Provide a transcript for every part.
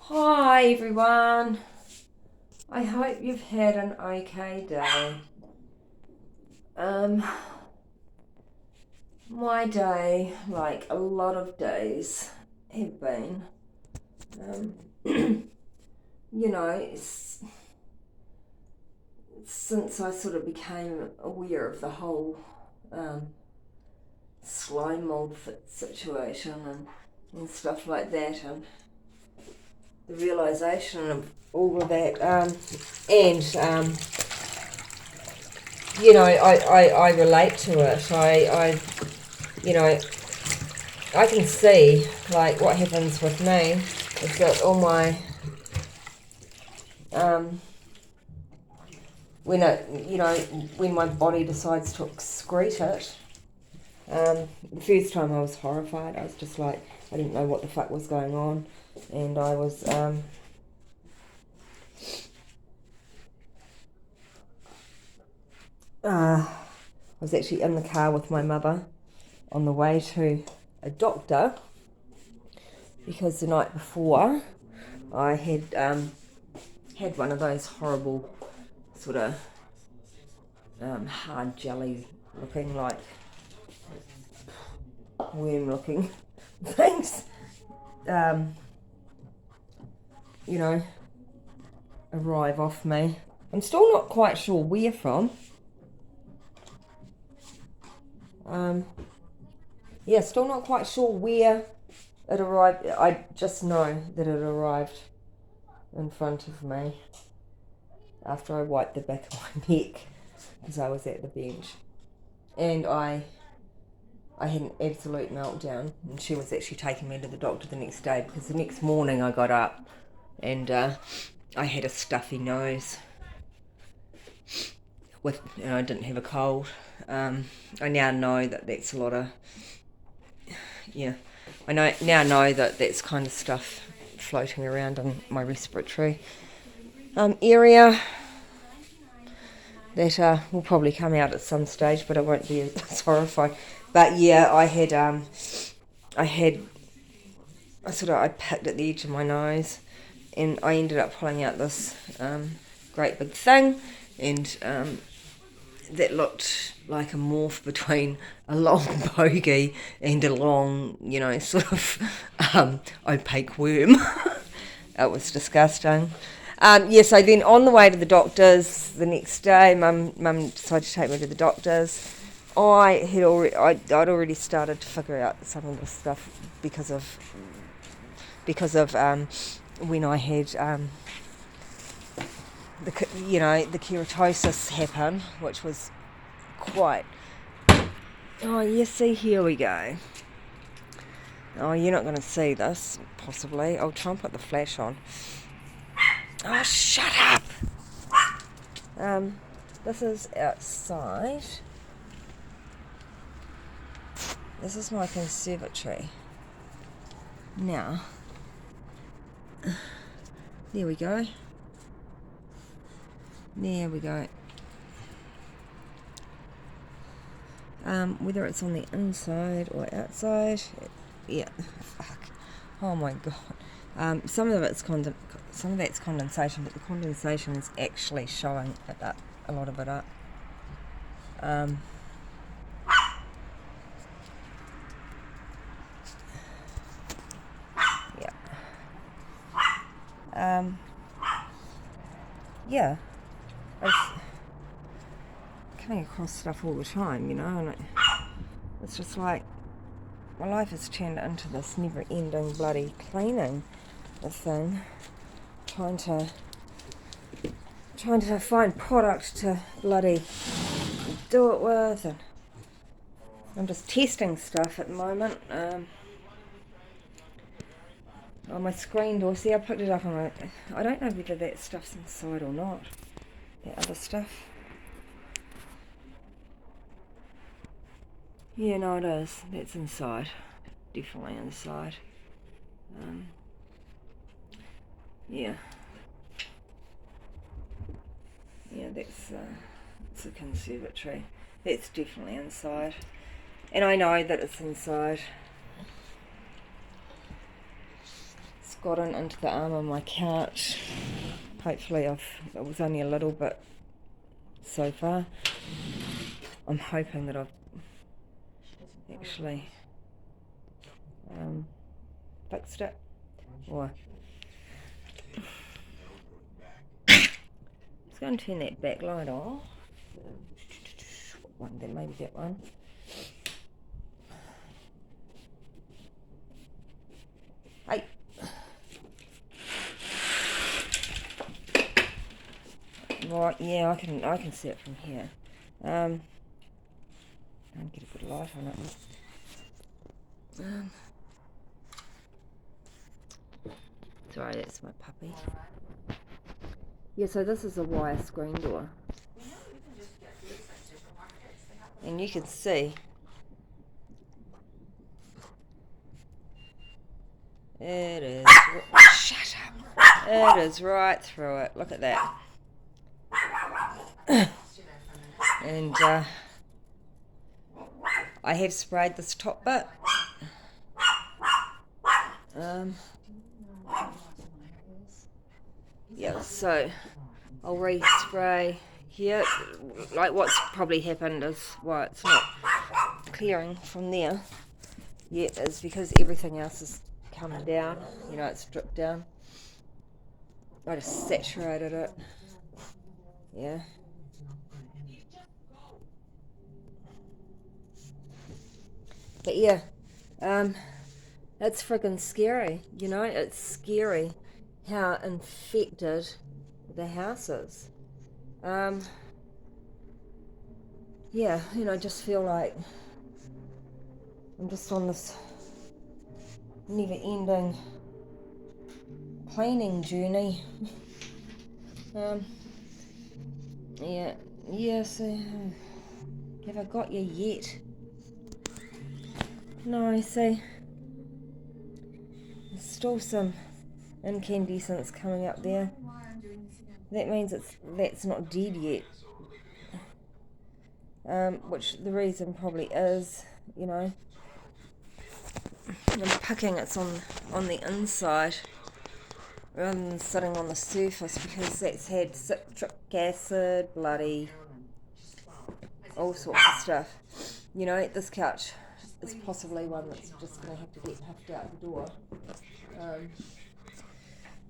Hi everyone, I hope you've had an okay day. My day, like a lot of days have been, you know, since I sort of became aware of the whole slime mold situation and stuff like that, and the realisation of all of that, and I relate to it. I can see, like, what happens with me is that all my, when when my body decides to excrete it, the first time I was horrified. I was just like, I didn't know what the fuck was going on, and I was actually in the car with my mother on the way to a doctor, because the night before I had one of those horrible sort of hard jelly looking, like worm looking things, arrive off me. I'm still not quite sure where from. Still not quite sure where it arrived. I just know that it arrived in front of me after I wiped the back of my neck because I was at the bench, and I had an absolute meltdown, and she was actually taking me to the doctor the next day, because the next morning I got up and I had a stuffy nose and I didn't have a cold. I now know that that's a lot of, I now know that that's kind of stuff floating around in my respiratory area that will probably come out at some stage, but I won't be as horrified. But yeah, I picked at the edge of my nose, and I ended up pulling out this great big thing, and that looked like a morph between a long bogey and a long, sort of opaque worm. It was disgusting. So then on the way to the doctors the next day, Mum decided to take me to the doctors. I'd already started to figure out some of this stuff because of when I had the keratosis happen, which was quite. Oh, you see, here we go. Oh, you're not going to see this, possibly. I'll try and put the flash on. Oh, shut up! This is outside. This is my conservatory. Now, there we go. There we go. Whether it's on the inside or outside, yeah, fuck. Oh my god. Some of that's condensation, but the condensation is actually showing it up, a lot of it up. Yeah. I was coming across stuff all the time, and it's just like my life has turned into this never-ending bloody cleaning thing, trying to find product to bloody do it with, and I'm just testing stuff at the moment. On my screen door, see, I picked it up on I don't know whether that stuff's inside or not, that other stuff. Yeah, no, it is. That's inside. Definitely inside. Yeah. Yeah, it's a conservatory. It's definitely inside. And I know that it's inside. It's gotten into the arm of my couch. Hopefully it was only a little bit so far. I'm hoping that I've actually fixed it. Or let's go and turn that backlight off. One, then maybe that one. Hey. Right, yeah, I can see it from here. I'll get a good light on it. Sorry, that's my puppy. Yeah, so this is a wire screen door. And you can see it is. Shut up! It is right through it. Look at that. And I have sprayed this top bit. Yeah, so I'll respray here. Like what's probably happened is why it's not clearing from there yet is because everything else is coming down. You know, it's dripped down. I just saturated it. Yeah. But yeah, it's friggin' scary, you know, it's scary how infected the house is. Yeah, you know, I just feel like I'm just on this never-ending cleaning journey. Yeah, so have I got you yet? No, I see. There's still some incandescence coming up there. That means that's not dead yet. Which the reason probably is, you know, I'm picking it's on the inside rather than sitting on the surface because that's had citric acid, bloody, all sorts of stuff. You know, this couch is possibly one that's just going to have to get huffed out the door.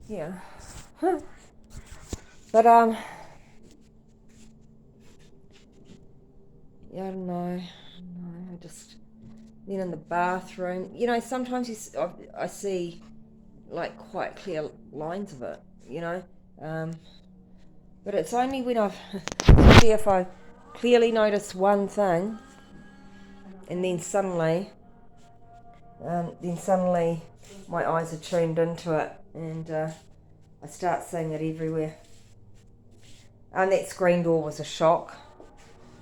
Yeah. But, yeah, I don't know. I just, then in the bathroom, you know, sometimes I see, like, quite clear lines of it, you know. But it's only when if I clearly notice one thing, and then suddenly my eyes are tuned into it, and I start seeing it everywhere. And that screen door was a shock,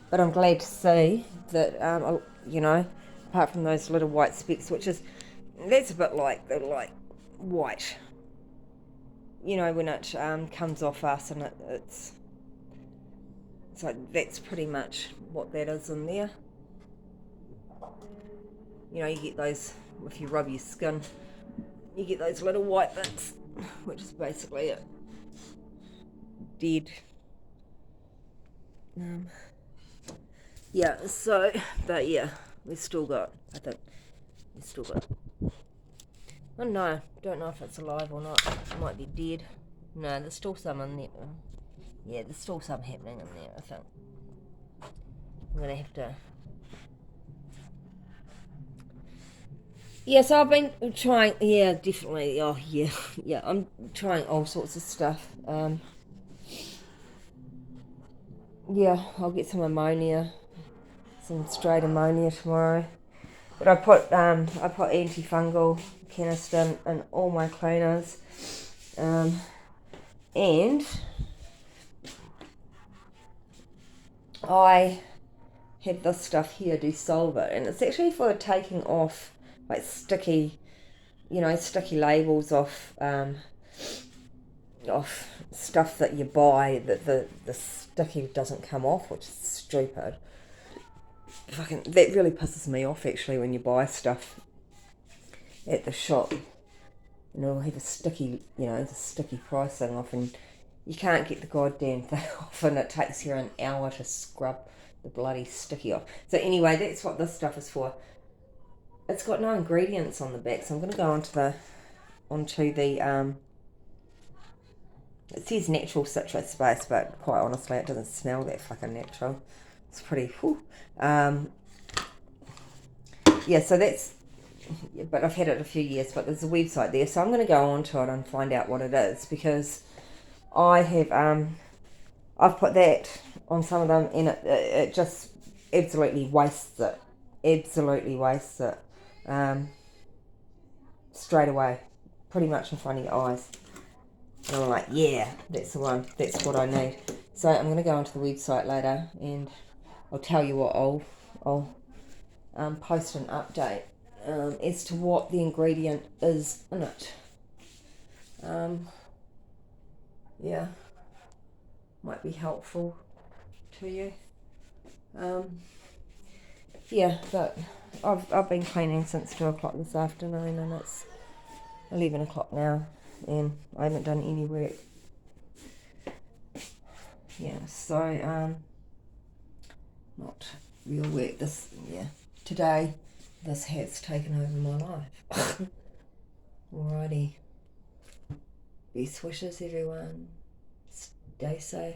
but I'm glad to see that, you know, apart from those little white specks, that's a bit like white, you know, when it comes off us, and it's like that's pretty much what that is in there. You know, you get those, if you rub your skin, you get those little white bits, which is basically it. Dead. Yeah, so, but yeah, I think, oh no, don't know if it's alive or not. It might be dead. No, there's still some in there. Yeah, there's still some happening in there, I think. I'm gonna have to. Yes, I've been trying, yeah, definitely, oh yeah, yeah, I'm trying all sorts of stuff. Yeah, I'll get some straight ammonia tomorrow. But I put antifungal caniston in all my cleaners, and I have this stuff here, dissolve it, and it's actually for taking off like sticky labels off stuff that you buy that the sticky doesn't come off, which is stupid. That really pisses me off actually when you buy stuff at the shop and it'll have a sticky, the sticky pricing off, and you can't get the goddamn thing off, and it takes you an hour to scrub the bloody sticky off. So anyway, that's what this stuff is for. It's got no ingredients on the back, so I'm going to go onto the it says natural citrus base, but quite honestly it doesn't smell that fucking natural. It's pretty yeah, so that's, but I've had it a few years, but there's a website there, so I'm going to go onto it and find out what it is, because I've put that on some of them, and it just absolutely wastes it. Absolutely wastes it. Straight away. Pretty much in front of your eyes. And I'm like, yeah, that's the one. That's what I need. So I'm going to go onto the website later, and I'll tell you what I'll post an update as to what the ingredient is in it. Yeah. Might be helpful to you. Yeah, but I've been cleaning since 2 o'clock this afternoon, and it's 11 o'clock now, and I haven't done any work. Yeah, so not real work. Today this has taken over my life. Alrighty. Best wishes, everyone. Stay safe.